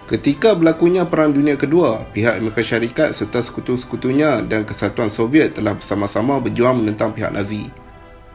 Ketika berlakunya Perang Dunia Kedua, pihak Amerika Syarikat serta sekutu-sekutunya dan Kesatuan Soviet telah bersama-sama berjuang menentang pihak Nazi.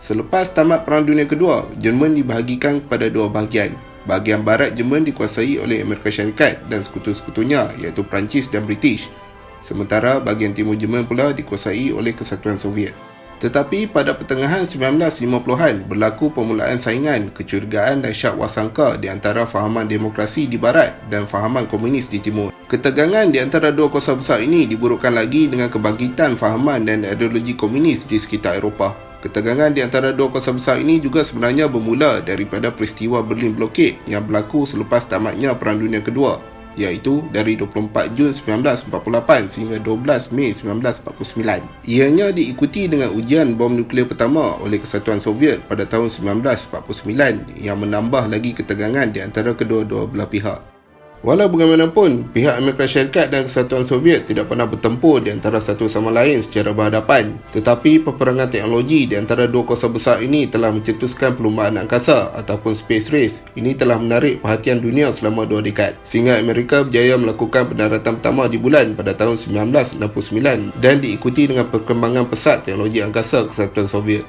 Selepas tamat Perang Dunia Kedua, Jerman dibahagikan kepada dua bahagian. Bahagian barat Jerman dikuasai oleh Amerika Syarikat dan sekutu-sekutunya iaitu Perancis dan British. Sementara bahagian timur Jerman pula dikuasai oleh Kesatuan Soviet. Tetapi pada pertengahan 1950-an berlaku permulaan saingan, kecurigaan dan syak wasangka di antara fahaman demokrasi di barat dan fahaman komunis di timur. Ketegangan di antara dua kuasa besar ini diburukkan lagi dengan kebangkitan fahaman dan ideologi komunis di sekitar Eropah. Ketegangan di antara dua kuasa besar ini juga sebenarnya bermula daripada peristiwa Berlin Blockade yang berlaku selepas tamatnya Perang Dunia Kedua, iaitu dari 24 Jun 1948 sehingga 12 Mei 1949. Ianya diikuti dengan ujian bom nuklear pertama oleh Kesatuan Soviet pada tahun 1949 yang menambah lagi ketegangan di antara kedua-dua belah pihak. Walau bagaimanapun, pihak Amerika Syarikat dan Kesatuan Soviet tidak pernah bertempur di antara satu sama lain secara berhadapan, tetapi peperangan teknologi di antara dua kuasa besar ini telah mencetuskan perlumbaan angkasa ataupun space race. Ini telah menarik perhatian dunia selama 2 dekad, sehingga Amerika berjaya melakukan pendaratan pertama di bulan pada tahun 1969 dan diikuti dengan perkembangan pesat teknologi angkasa Kesatuan Soviet.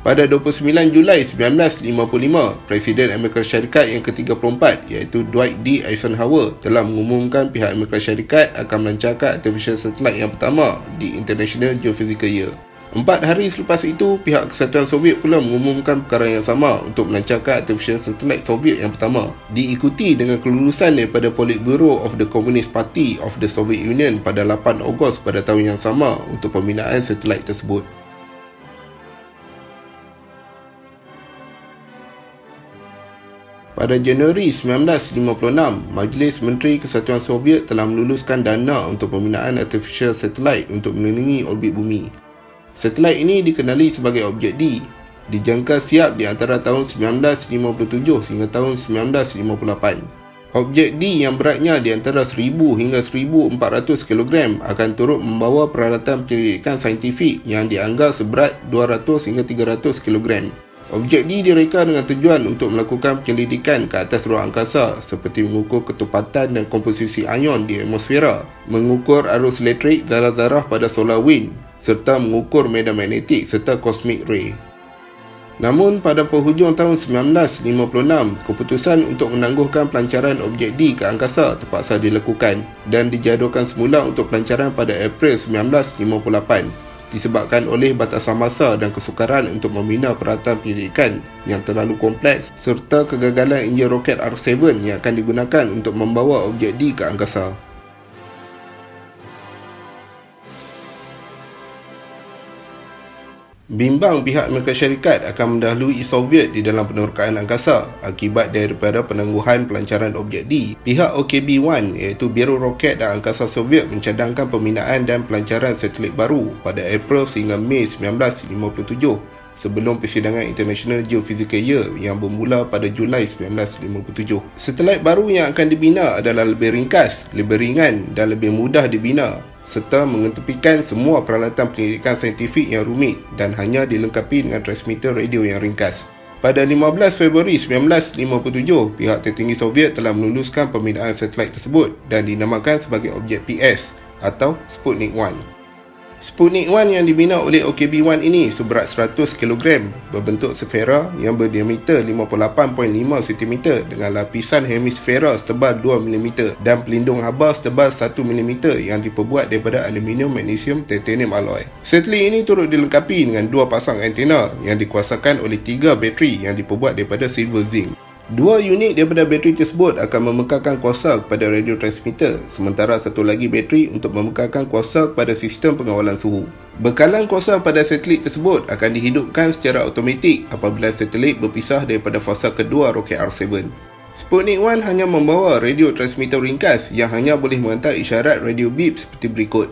Pada 29 Julai 1955, Presiden Amerika Syarikat yang ke-34 iaitu Dwight D. Eisenhower telah mengumumkan pihak Amerika Syarikat akan melancarkan artificial satellite yang pertama di International Geophysical Year. 4 hari selepas itu, pihak Kesatuan Soviet pula mengumumkan perkara yang sama untuk melancarkan artificial satellite Soviet yang pertama, diikuti dengan kelulusan daripada Politburo of the Communist Party of the Soviet Union pada 8 Ogos pada tahun yang sama untuk pembinaan satelit tersebut. Pada Januari 1956, Majlis Menteri Kesatuan Soviet telah meluluskan dana untuk pembinaan artificial satellite untuk melindungi orbit bumi. Satelit ini dikenali sebagai Objek D, dijangka siap di antara tahun 1957 hingga tahun 1958. Objek D yang beratnya di antara 1000 hingga 1400 kg akan turut membawa peralatan penyelidikan saintifik yang dianggap seberat 200 hingga 300 kg. Objek D direka dengan tujuan untuk melakukan penyelidikan ke atas ruang angkasa seperti mengukur ketepatan dan komposisi ion di atmosfera, mengukur arus elektrik zarah-zarah pada solar wind, serta mengukur medan magnetik serta cosmic ray. Namun pada penghujung tahun 1956, keputusan untuk menangguhkan pelancaran objek D ke angkasa terpaksa dilakukan dan dijadualkan semula untuk pelancaran pada April 1958. Disebabkan oleh batasan masa dan kesukaran untuk membina peralatan penyelidikan yang terlalu kompleks serta kegagalan enjin roket R7 yang akan digunakan untuk membawa objek D ke angkasa. Bimbang pihak Amerika Syarikat akan mendahului Soviet di dalam penerokaan angkasa akibat daripada penangguhan pelancaran objek D. Pihak OKB-1 iaitu Biro Roket dan Angkasa Soviet mencadangkan pembinaan dan pelancaran satelit baru pada April sehingga Mei 1957 sebelum persidangan International Geophysical Year yang bermula pada Julai 1957. Satelit baru yang akan dibina adalah lebih ringkas, lebih ringan dan lebih mudah dibina, serta mengetepikan semua peralatan penyelidikan saintifik yang rumit dan hanya dilengkapi dengan transmitter radio yang ringkas. Pada 15 Februari 1957, pihak tertinggi Soviet telah meluluskan pembinaan satelit tersebut dan dinamakan sebagai objek PS atau Sputnik 1. Sputnik 1 yang dibina oleh OKB-1 ini seberat 100 kg, berbentuk sfera yang berdiameter 58.5 cm dengan lapisan hemisfera setebal 2 mm dan pelindung haba setebal 1 mm yang diperbuat daripada aluminium, magnesium, titanium alloy. Satelit ini turut dilengkapi dengan 2 pasang antena yang dikuasakan oleh 3 bateri yang diperbuat daripada silver zinc. 2 unit daripada bateri tersebut akan memekarkan kuasa kepada radio transmitter, sementara satu lagi bateri untuk memekarkan kuasa kepada sistem pengawalan suhu. Bekalan kuasa pada satelit tersebut akan dihidupkan secara automatik apabila satelit berpisah daripada fasa kedua roket R7. Sputnik 1 hanya membawa radio transmitter ringkas yang hanya boleh menghantar isyarat radio beep seperti berikut.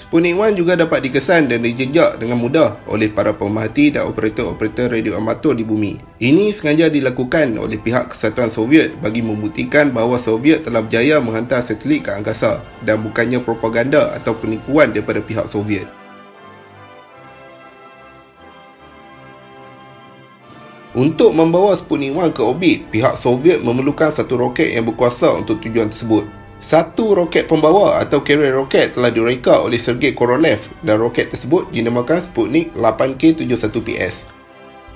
Sputnik 1 juga dapat dikesan dan dijejak dengan mudah oleh para pemerhati dan operator-operator radio amatur di bumi. Ini sengaja dilakukan oleh pihak Kesatuan Soviet bagi membuktikan bahawa Soviet telah berjaya menghantar satelit ke angkasa dan bukannya propaganda atau penipuan daripada pihak Soviet. Untuk membawa Sputnik 1 ke orbit, pihak Soviet memerlukan satu roket yang berkuasa untuk tujuan tersebut. Satu roket pembawa atau carrier roket telah direka oleh Sergei Korolev dan roket tersebut dinamakan Sputnik 8K71PS.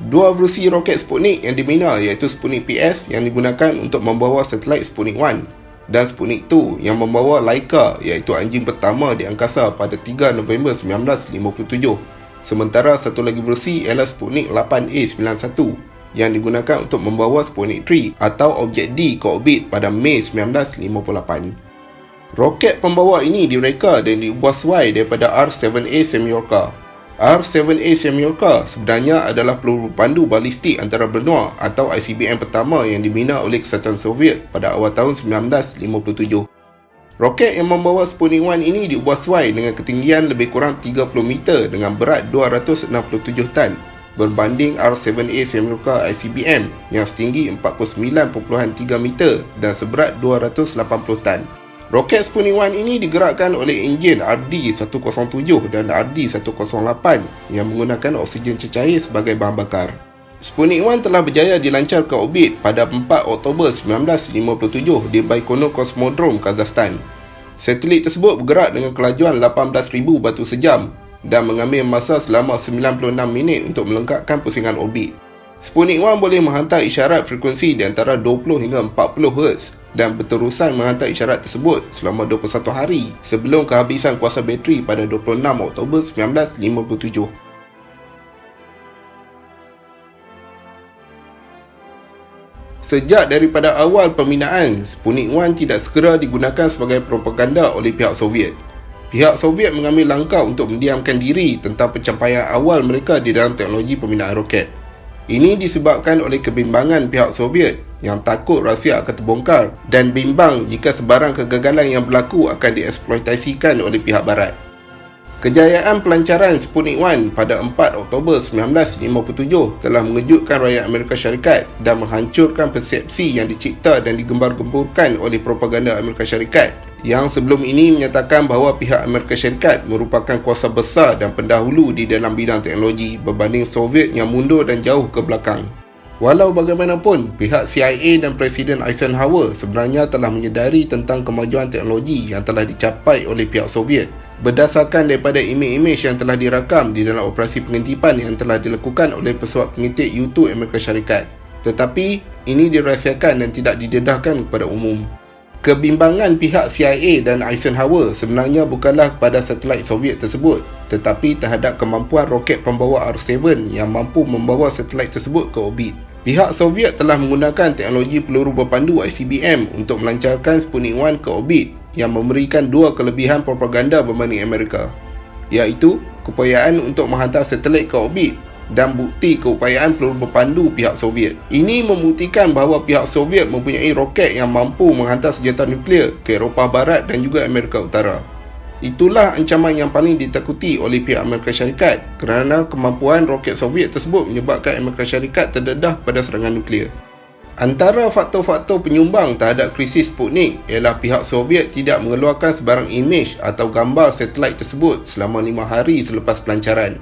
Dua versi roket Sputnik yang dibina iaitu Sputnik PS yang digunakan untuk membawa satelit Sputnik 1 dan Sputnik 2 yang membawa Laika iaitu anjing pertama di angkasa pada 3 November 1957. Sementara satu lagi versi ialah Sputnik 8A91 yang digunakan untuk membawa Sputnik 3 atau objek D ke orbit pada Mei 1958. Roket pembawa ini direka dan diubah suai daripada R-7A Semyorka. R-7A Semyorka sebenarnya adalah peluru pandu balistik antara benua atau ICBM pertama yang dibina oleh Kesatuan Soviet pada awal tahun 1957. Roket yang membawa Sputnik 1 ini diubah suai dengan ketinggian lebih kurang 30 meter dengan berat 267 tan berbanding R-7A Semyorka ICBM yang setinggi 49.3 meter dan seberat 280 tan. Roket Sputnik 1 ini digerakkan oleh enjin RD-107 dan RD-108 yang menggunakan oksigen cecair sebagai bahan bakar. Sputnik 1 telah berjaya dilancar ke orbit pada 4 Oktober 1957 di Baikonur Cosmodrome, Kazakhstan. Satelit tersebut bergerak dengan kelajuan 18,000 batu sejam dan mengambil masa selama 96 minit untuk melengkapkan pusingan orbit. Sputnik 1 boleh menghantar isyarat frekuensi di antara 20 hingga 40 Hz dan berterusan menghantar isyarat tersebut selama 21 hari sebelum kehabisan kuasa bateri pada 26 Oktober 1957. Sejak daripada awal pembinaan, Sputnik 1 tidak segera digunakan sebagai propaganda oleh pihak Soviet. Pihak Soviet mengambil langkah untuk mendiamkan diri tentang pencapaian awal mereka di dalam teknologi pembinaan roket. Ini disebabkan oleh kebimbangan pihak Soviet yang takut rahsia akan terbongkar dan bimbang jika sebarang kegagalan yang berlaku akan dieksploitasikan oleh pihak Barat. Kejayaan pelancaran Sputnik 1 pada 4 Oktober 1957 telah mengejutkan rakyat Amerika Syarikat dan menghancurkan persepsi yang dicipta dan digembar-gemburkan oleh propaganda Amerika Syarikat yang sebelum ini menyatakan bahawa pihak Amerika Syarikat merupakan kuasa besar dan pendahulu di dalam bidang teknologi berbanding Soviet yang mundur dan jauh ke belakang. Walau bagaimanapun, pihak CIA dan Presiden Eisenhower sebenarnya telah menyedari tentang kemajuan teknologi yang telah dicapai oleh pihak Soviet berdasarkan daripada imej-imej yang telah dirakam di dalam operasi pengentipan yang telah dilakukan oleh pesawat pengintik U-2 Amerika Syarikat. Tetapi, ini dirahsiakan dan tidak didedahkan kepada umum. Kebimbangan pihak CIA dan Eisenhower sebenarnya bukanlah kepada satelit Soviet tersebut, tetapi terhadap kemampuan roket pembawa R-7 yang mampu membawa satelit tersebut ke orbit. Pihak Soviet telah menggunakan teknologi peluru berpandu ICBM untuk melancarkan Sputnik 1 ke orbit yang memberikan dua kelebihan propaganda berbanding Amerika, iaitu keupayaan untuk menghantar satelit ke orbit dan bukti keupayaan peluru berpandu pihak Soviet. Ini membuktikan bahawa pihak Soviet mempunyai roket yang mampu menghantar senjata nuklear ke Eropah Barat dan juga Amerika Utara. Itulah ancaman yang paling ditakuti oleh pihak Amerika Syarikat kerana kemampuan roket Soviet tersebut menyebabkan Amerika Syarikat terdedah pada serangan nuklear. Antara faktor-faktor penyumbang terhadap krisis Sputnik ialah pihak Soviet tidak mengeluarkan sebarang imej atau gambar satelit tersebut selama 5 hari selepas pelancaran.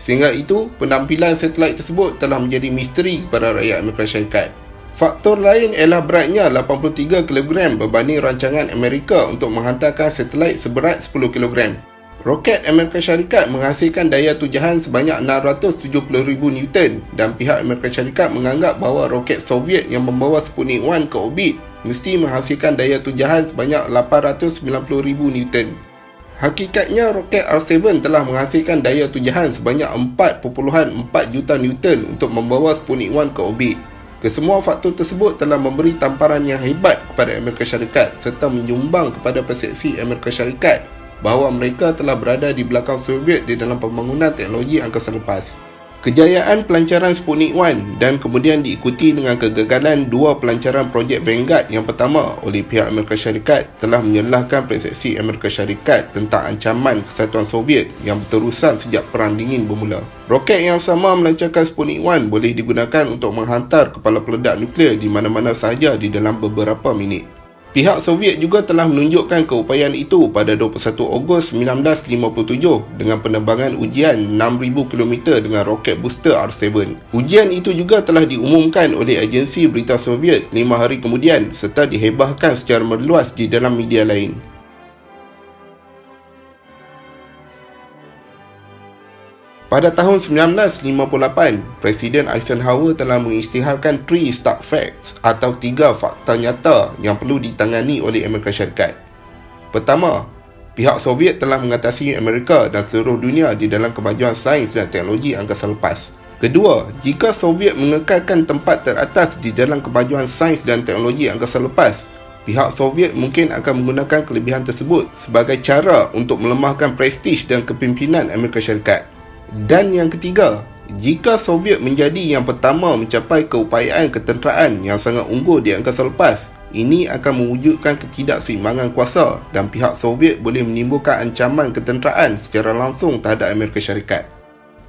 Sehingga itu, penampilan satelit tersebut telah menjadi misteri kepada rakyat Amerika Syarikat. Faktor lain ialah beratnya 83 kg berbanding rancangan Amerika untuk menghantarkan satelit seberat 10 kg. Roket Amerika Syarikat menghasilkan daya tujahan sebanyak 670,000 Newton dan pihak Amerika Syarikat menganggap bahawa roket Soviet yang membawa Sputnik 1 ke orbit mesti menghasilkan daya tujahan sebanyak 890,000 Newton. Hakikatnya roket R-7 telah menghasilkan daya tujahan sebanyak 4.4 juta Newton untuk membawa Sputnik 1 ke orbit. Kesemua faktor tersebut telah memberi tamparan yang hebat kepada Amerika Syarikat serta menyumbang kepada persepsi Amerika Syarikat bahawa mereka telah berada di belakang Soviet di dalam pembangunan teknologi angkasa lepas. Kejayaan pelancaran Sputnik 1 dan kemudian diikuti dengan kegagalan dua pelancaran projek Vanguard yang pertama oleh pihak Amerika Syarikat telah menyelahkan persepsi Amerika Syarikat tentang ancaman Kesatuan Soviet yang berterusan sejak Perang Dingin bermula. Roket yang sama melancarkan Sputnik 1 boleh digunakan untuk menghantar kepala peledak nuklear di mana-mana sahaja di dalam beberapa minit. Pihak Soviet juga telah menunjukkan keupayaan itu pada 21 Ogos 1957 dengan penerbangan ujian 6,000 km dengan roket booster R7. Ujian itu juga telah diumumkan oleh agensi berita Soviet 5 hari kemudian serta dihebahkan secara meluas di dalam media lain. Pada tahun 1958, Presiden Eisenhower telah mengisytiharkan 3 stark facts atau 3 fakta nyata yang perlu ditangani oleh Amerika Syarikat. Pertama, pihak Soviet telah mengatasi Amerika dan seluruh dunia di dalam kemajuan sains dan teknologi angkasa lepas. Kedua, jika Soviet mengekalkan tempat teratas di dalam kemajuan sains dan teknologi angkasa lepas, pihak Soviet mungkin akan menggunakan kelebihan tersebut sebagai cara untuk melemahkan prestij dan kepimpinan Amerika Syarikat. Dan yang ketiga, jika Soviet menjadi yang pertama mencapai keupayaan ketenteraan yang sangat unggul di angkasa lepas, ini akan mewujudkan ketidakseimbangan kuasa dan pihak Soviet boleh menimbulkan ancaman ketenteraan secara langsung terhadap Amerika Syarikat.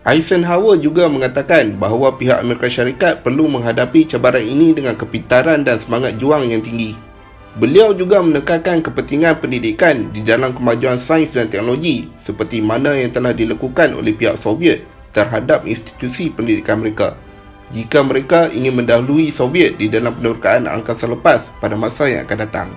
Eisenhower juga mengatakan bahawa pihak Amerika Syarikat perlu menghadapi cabaran ini dengan kepintaran dan semangat juang yang tinggi. Beliau juga menekankan kepentingan pendidikan di dalam kemajuan sains dan teknologi seperti mana yang telah dilakukan oleh pihak Soviet terhadap institusi pendidikan mereka, jika mereka ingin mendahului Soviet di dalam penerokaan angkasa lepas pada masa yang akan datang.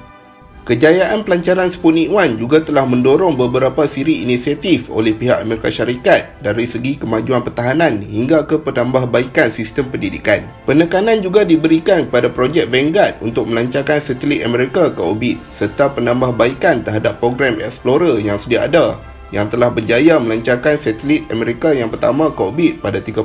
Kejayaan pelancaran Sputnik 1 juga telah mendorong beberapa siri inisiatif oleh pihak Amerika Syarikat dari segi kemajuan pertahanan hingga ke penambahbaikan sistem pendidikan. Penekanan juga diberikan kepada projek Vanguard untuk melancarkan satelit Amerika ke orbit serta penambahbaikan terhadap program Explorer yang sedia ada yang telah berjaya melancarkan satelit Amerika yang pertama ke orbit pada 31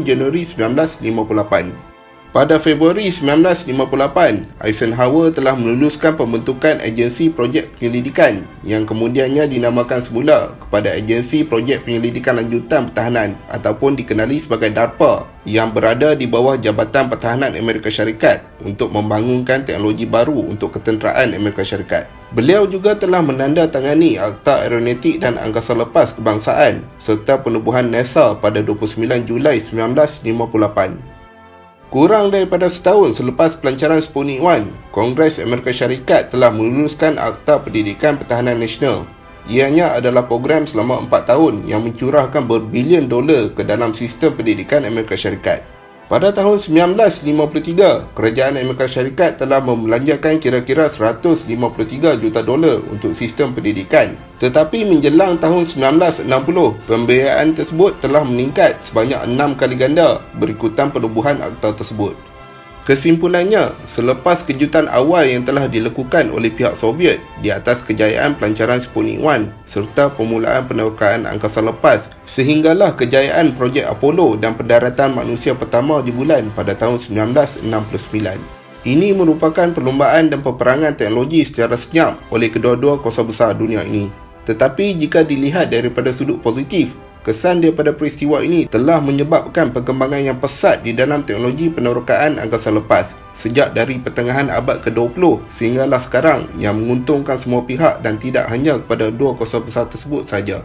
Januari 1958. Pada Februari 1958, Eisenhower telah meluluskan pembentukan Agensi Projek Penyelidikan yang kemudiannya dinamakan semula kepada Agensi Projek Penyelidikan Lanjutan Pertahanan ataupun dikenali sebagai DARPA yang berada di bawah Jabatan Pertahanan Amerika Syarikat untuk membangunkan teknologi baru untuk ketenteraan Amerika Syarikat. Beliau juga telah menandatangani Akta Aeronautik dan Angkasa Lepas Kebangsaan serta penubuhan NASA pada 29 Julai 1958. Kurang daripada setahun selepas pelancaran Sputnik 1, Kongres Amerika Syarikat telah meluluskan Akta Pendidikan Pertahanan Nasional. Ianya adalah program selama 4 tahun yang mencurahkan berbilion dolar ke dalam sistem pendidikan Amerika Syarikat. Pada tahun 1953, kerajaan Amerika Syarikat telah membelanjakan kira-kira 153 juta dolar untuk sistem pendidikan. Tetapi menjelang tahun 1960, pembiayaan tersebut telah meningkat sebanyak 6 kali ganda berikutan penubuhan akta tersebut. Kesimpulannya, selepas kejutan awal yang telah dilakukan oleh pihak Soviet di atas kejayaan pelancaran Sputnik 1 serta permulaan penerokaan angkasa lepas sehinggalah kejayaan projek Apollo dan pendaratan manusia pertama di bulan pada tahun 1969. Ini merupakan perlumbaan dan peperangan teknologi secara senyap oleh kedua-dua kuasa besar dunia ini. Tetapi jika dilihat daripada sudut positif, kesan daripada peristiwa ini telah menyebabkan perkembangan yang pesat di dalam teknologi penerokaan angkasa lepas sejak dari pertengahan abad ke-20 sehinggalah sekarang yang menguntungkan semua pihak dan tidak hanya kepada dua kuasa besar tersebut saja.